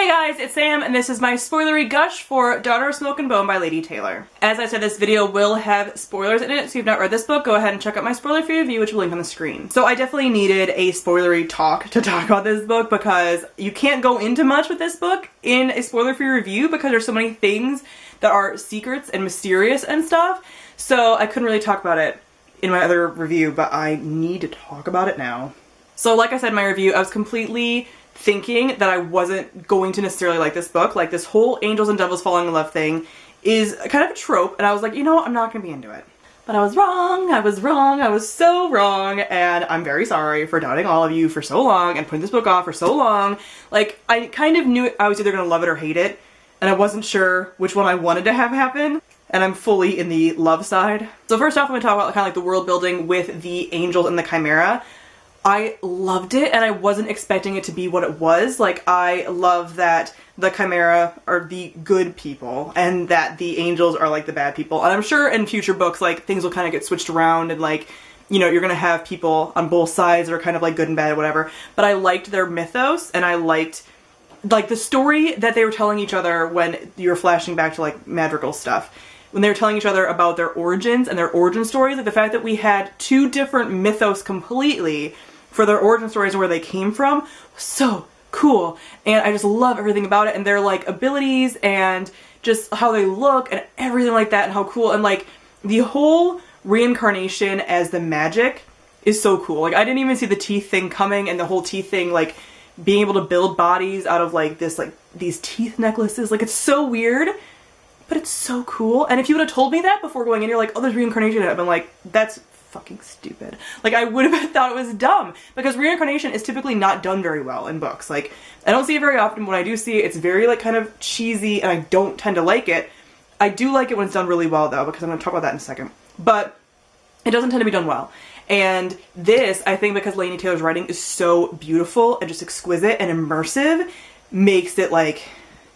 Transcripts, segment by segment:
Hey guys, it's Sam, and this is my spoilery gush for Daughter of Smoke and Bone by Lady Taylor. As I said, this video will have spoilers in it, so if you've not read this book, go ahead and check out my spoiler-free review, which will link on the screen. So I definitely needed a spoilery talk to talk about this book because you can't go into much with this book in a spoiler-free review because there's so many things that are secrets and mysterious and stuff, so I couldn't really talk about it in my other review, but I need to talk about it now. So like I said in my review, I was completely thinking that I wasn't going to necessarily like this book. Like, this whole angels and devils falling in love thing is kind of a trope, and I was like, you know what, I'm not gonna be into it. But I was wrong, I was so wrong, and I'm very sorry for doubting all of you for so long and putting this book off for so long. Like, I kind of knew I was either gonna love it or hate it, and I wasn't sure which one I wanted to have happen, and I'm fully in the love side. So first off, I'm gonna talk about kind of like the world building with the angels and the chimera. I loved it, and I wasn't expecting it to be what it was. Like, I love that the chimera are the good people and that the angels are like the bad people. And I'm sure in future books, like, things will kind of get switched around and, like, you know, you're gonna have people on both sides that are kind of like good and bad or whatever. But I liked their mythos, and I liked, like, the story that they were telling each other when you were flashing back to, like, Madrigal stuff. When they were telling each other about their origins and their origin stories, like the fact that we had two different mythos completely for their origin stories and where they came from was so cool. And I just love everything about it, and their, like, abilities and just how they look and everything like that, and how cool. And, like, the whole reincarnation as the magic is so cool. Like, I didn't even see the teeth thing coming, and the whole teeth thing, like, being able to build bodies out of, like, this, like, these teeth necklaces. Like, it's so weird, but it's so cool. And if you would have told me that before going in, you're like, oh, there's reincarnation, I've been like, that's fucking stupid. Like, I would have thought it was dumb, because reincarnation is typically not done very well in books. Like, I don't see it very often. When I do see it, it's very, like, kind of cheesy, and I don't tend to like it. I do like it when it's done really well, though, because I'm going to talk about that in a second. But it doesn't tend to be done well. And this, I think, because Lady Taylor's writing is so beautiful and just exquisite and immersive, makes it like,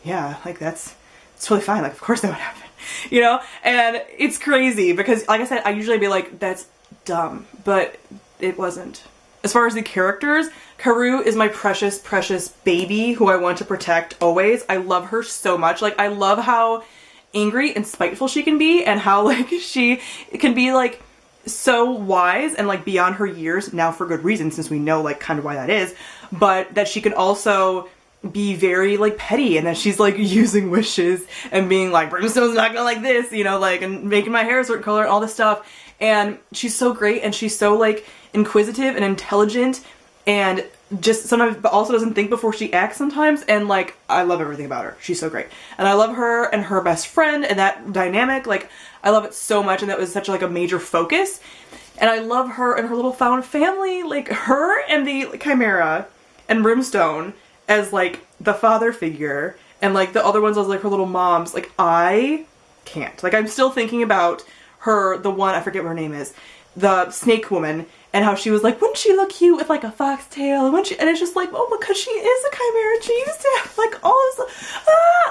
yeah, like, it's totally fine. Like, of course that would happen, you know? And it's crazy because, like I said, I usually be like, that's dumb, but it wasn't. As far as the characters, Karou is my precious, precious baby who I want to protect always. I love her so much. Like, I love how angry and spiteful she can be, and how, like, she can be, like, so wise and, like, beyond her years, now for good reason, since we know, like, kind of why that is, but that she can also be very, like, petty, and that she's, like, using wishes and being like, Brimstone's not gonna like this, you know, like, and making my hair a certain color and all this stuff. And she's so great, and she's so, like, inquisitive and intelligent, and just sometimes, but also doesn't think before she acts sometimes, and, like, I love everything about her. She's so great. And I love her and her best friend and that dynamic. Like, I love it so much, and that was such, like, a major focus. And I love her and her little found family, like, her and the chimera and Brimstone as, like, the father figure, and, like, the other ones as, like, her little moms. Like, I can't. Like, I'm still thinking about her, the one, I forget what her name is, the snake woman, and how she was like, wouldn't she look cute with, like, a foxtail, and and it's just like, oh, because she is a chimera, she used to have, like, all this,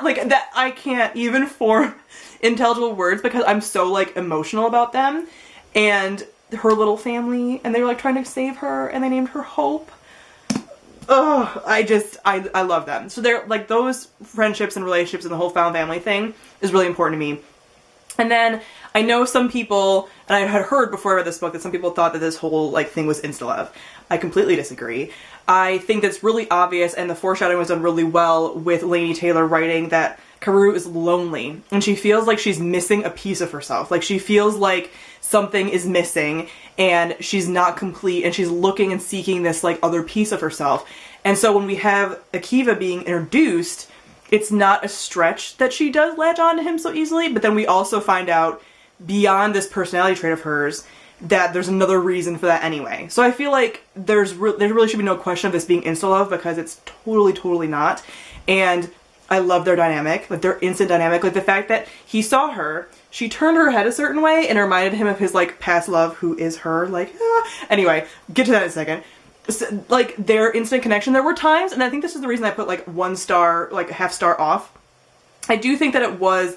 like, that, I can't even form intelligible words because I'm so, like, emotional about them, and her little family, and they were, like, trying to save her, and they named her Hope. Oh, I love them. So they're, like, those friendships and relationships and the whole found family thing is really important to me. And then I know some people, and I had heard before I read this book, that some people thought that this whole, like, thing was Insta Love. I completely disagree. I think that's really obvious, and the foreshadowing was done really well with Lady Taylor writing that Karou is lonely, and she feels like she's missing a piece of herself. Like, she feels like something is missing, and she's not complete, and she's looking and seeking this, like, other piece of herself. And so when we have Akiva being introduced, it's not a stretch that she does latch on to him so easily, but then we also find out, beyond this personality trait of hers, that there's another reason for that anyway. So I feel like there really should be no question of this being Insta Love, because it's totally, totally not. And I love their dynamic, like, their instant dynamic. Like, the fact that he saw her, she turned her head a certain way, and it reminded him of his, like, past love, who is her, like, Anyway, get to that in a second. So, like, their instant connection, there were times, and I think this is the reason I put, like, 1 star, like, a half star off. I do think that it was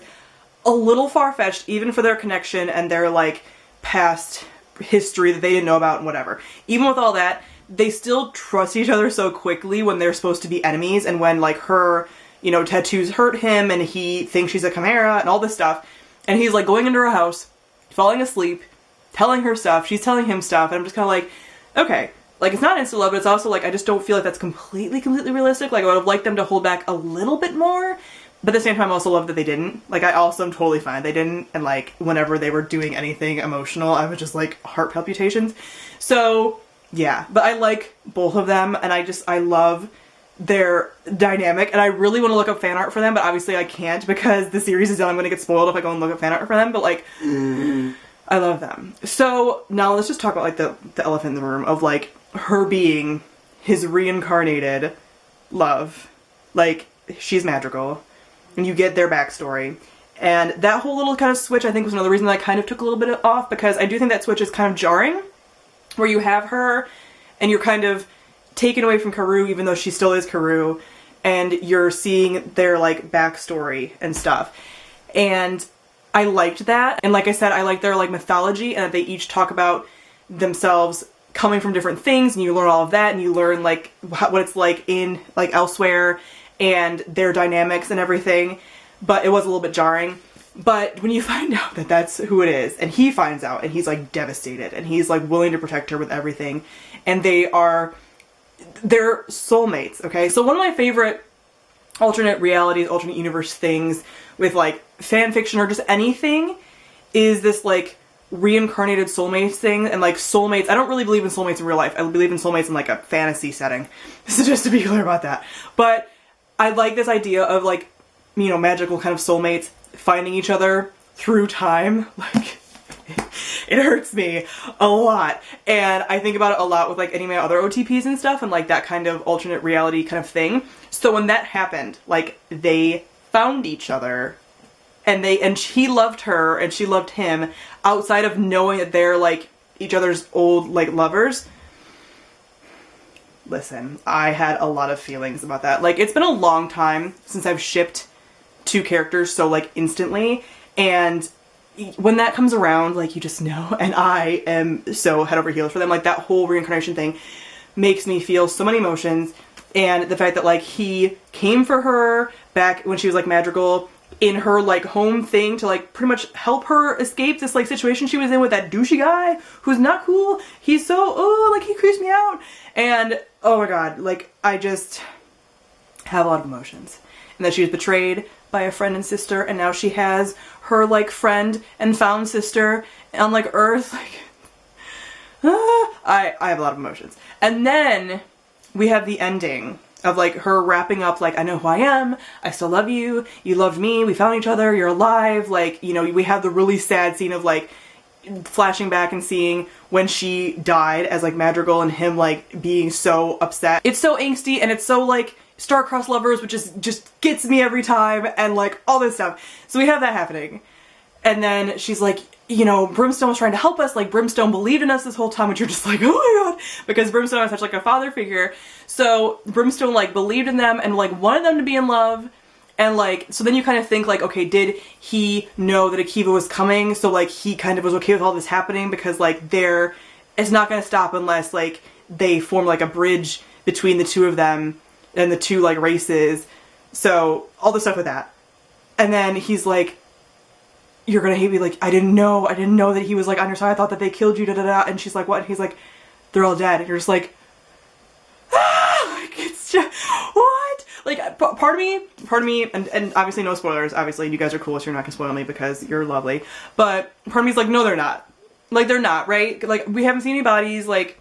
a little far-fetched, even for their connection and their, like, past history that they didn't know about and whatever. Even with all that, they still trust each other so quickly when they're supposed to be enemies, and when, like, her you know, tattoos hurt him and he thinks she's a chimera and all this stuff. And he's like going into her house, falling asleep, telling her stuff, she's telling him stuff, and I'm just kind of like, okay, like it's not Insta Love, but it's also like I just don't feel like that's completely realistic. Like I would have liked them to hold back a little bit more, but at the same time I also love that they didn't. Like I also am totally fine they didn't, and like whenever they were doing anything emotional I was just like heart palpitations. So yeah, but I like both of them, and I love their dynamic, and I really want to look up fan art for them, but obviously I can't because the series is done. I'm going to get spoiled if I go and look up fan art for them, but like I love them. So now let's just talk about like the elephant in the room of like her being his reincarnated love. Like she's magical, and you get their backstory, and that whole little kind of switch I think was another reason that I kind of took a little bit off, because I do think that switch is kind of jarring, where you have her and you're kind of taken away from Karoo, even though she still is Karoo, and you're seeing their like backstory and stuff. And I liked that, and like I said, I like their like mythology, and that they each talk about themselves coming from different things, and you learn all of that, and you learn like what it's like in like elsewhere and their dynamics and everything. But it was a little bit jarring. But when you find out that that's who it is, and he finds out, and he's like devastated, and he's like willing to protect her with everything, and they're soulmates, okay? So one of my favorite alternate realities, alternate universe things with like fan fiction or just anything is this like reincarnated soulmates thing. And like soulmates, I don't really believe in soulmates in real life. I believe in soulmates in like a fantasy setting. So just to be clear about that. But I like this idea of like, you know, magical kind of soulmates finding each other through time. Like it hurts me a lot, and I think about it a lot with like any of my other OTPs and stuff, and like that kind of alternate reality kind of thing. So when that happened, like they found each other, and he loved her and she loved him outside of knowing that they're like each other's old like lovers. Listen, I had a lot of feelings about that. Like it's been a long time since I've shipped two characters so like instantly, and when that comes around, like you just know, and I am so head over heels for them. Like that whole reincarnation thing makes me feel so many emotions, and the fact that like he came for her back when she was like magical in her like home thing to like pretty much help her escape this like situation she was in with that douchey guy who's not cool. He's so, oh, like he creeps me out, and oh my god, like I just have a lot of emotions. And that she was betrayed by a friend and sister, and now she has her like friend and found sister on like Earth. Like I have a lot of emotions. And then we have the ending of like her wrapping up like, I know who I am, I still love you, you loved me, we found each other, you're alive. Like, you know, we have the really sad scene of like flashing back and seeing when she died as like Madrigal, and him like being so upset. It's so angsty, and it's so like star-crossed lovers, which just gets me every time, and like all this stuff. So we have that happening. And then she's like, you know, Brimstone was trying to help us, like Brimstone believed in us this whole time, which you're just like, oh my god, because Brimstone is such like a father figure. So Brimstone like believed in them and like wanted them to be in love. And like, so then you kind of think like, okay, did he know that Akiva was coming? So like he kind of was okay with all this happening, because like it's not going to stop unless like they form like a bridge between the two of them and the two like races. So all the stuff with that. And then he's like, you're gonna hate me, like I didn't know that he was like on your side, I thought that they killed you, da da da. And she's like, what? And he's like, they're all dead. And you're just like, ah! Like it's just, what? Like part of me, and obviously no spoilers, obviously you guys are cool so you're not gonna spoil me because you're lovely, but part of me is like, no they're not. Like they're not, right? Like we haven't seen any bodies, like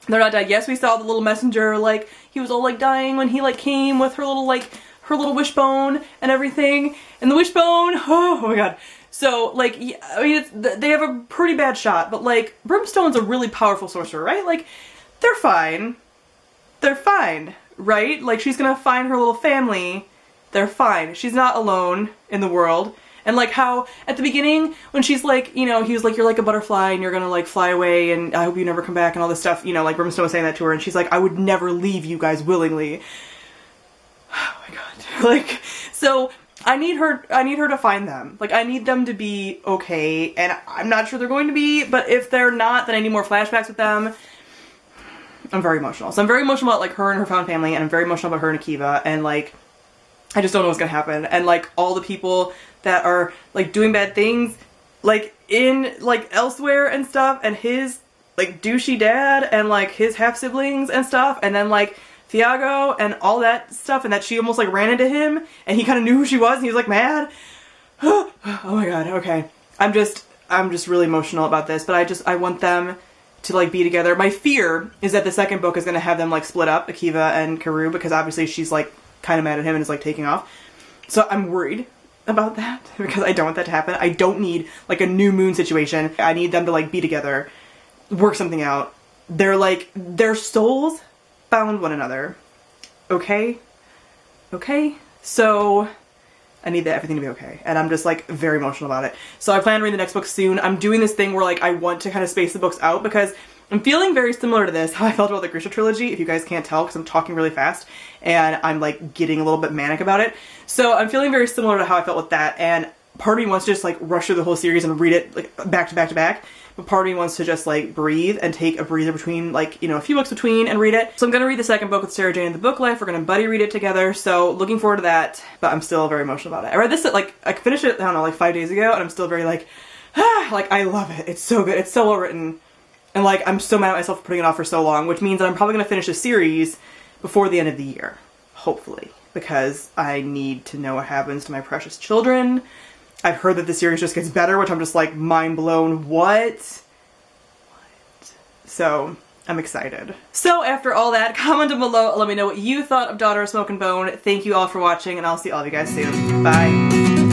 they're not dead. Yes, we saw the little messenger, like he was all like dying when he like came with her little like her little wishbone and everything, and the wishbone, oh my god. So like, yeah, I mean they have a pretty bad shot, but like Brimstone's a really powerful sorcerer, right? Like they're fine, right? Like she's gonna find her little family, they're fine. She's not alone in the world. And like how at the beginning when she's like, you know, he was like, you're like a butterfly and you're gonna like fly away and I hope you never come back and all this stuff, you know, like Brimstone was saying that to her, and she's like, I would never leave you guys willingly. Oh my god. Like, so I need her to find them. Like I need them to be okay, and I'm not sure they're going to be, but if they're not, then I need more flashbacks with them. I'm very emotional. So I'm very emotional about like her and her found family, and I'm very emotional about her and Akiva, and like I just don't know what's gonna happen. And like all the people that are like doing bad things, like in like elsewhere and stuff, and his like douchey dad and like his half siblings and stuff, and then like Thiago and all that stuff, and that she almost like ran into him and he kind of knew who she was and he was like mad. Oh my god, okay. I'm just really emotional about this, but I want them to like be together. My fear is that the second book is gonna have them like split up, Akiva and Karu, because obviously she's like kind of mad at him and is like taking off. So I'm worried about that because I don't want that to happen. I don't need like a new moon situation. I need them to like be together, work something out. They're like, their souls found one another. Okay? Okay? So I need everything to be okay. And I'm just like very emotional about it. So I plan to read the next book soon. I'm doing this thing where like I want to kind of space the books out because I'm feeling very similar to this, how I felt about the Grisha trilogy, if you guys can't tell because I'm talking really fast and I'm like getting a little bit manic about it. So I'm feeling very similar to how I felt with that, and part of me wants to just like rush through the whole series and read it like back to back to back, but part of me wants to just like breathe and take a breather between like, you know, a few books between and read it. So I'm gonna read the second book with Sarah Jane in the Book Life. We're gonna buddy read it together, so looking forward to that, but I'm still very emotional about it. I read this at like, I finished it, I don't know, like 5 days ago, and I'm still very like, like I love it. It's so good. It's so well written. And like, I'm so mad at myself for putting it off for so long, which means that I'm probably gonna finish the series before the end of the year. Hopefully. Because I need to know what happens to my precious children. I've heard that the series just gets better, which I'm just like mind blown. What? So, I'm excited. So after all that, comment down below, let me know what you thought of Daughter of Smoke and Bone. Thank you all for watching, and I'll see all of you guys soon. Bye.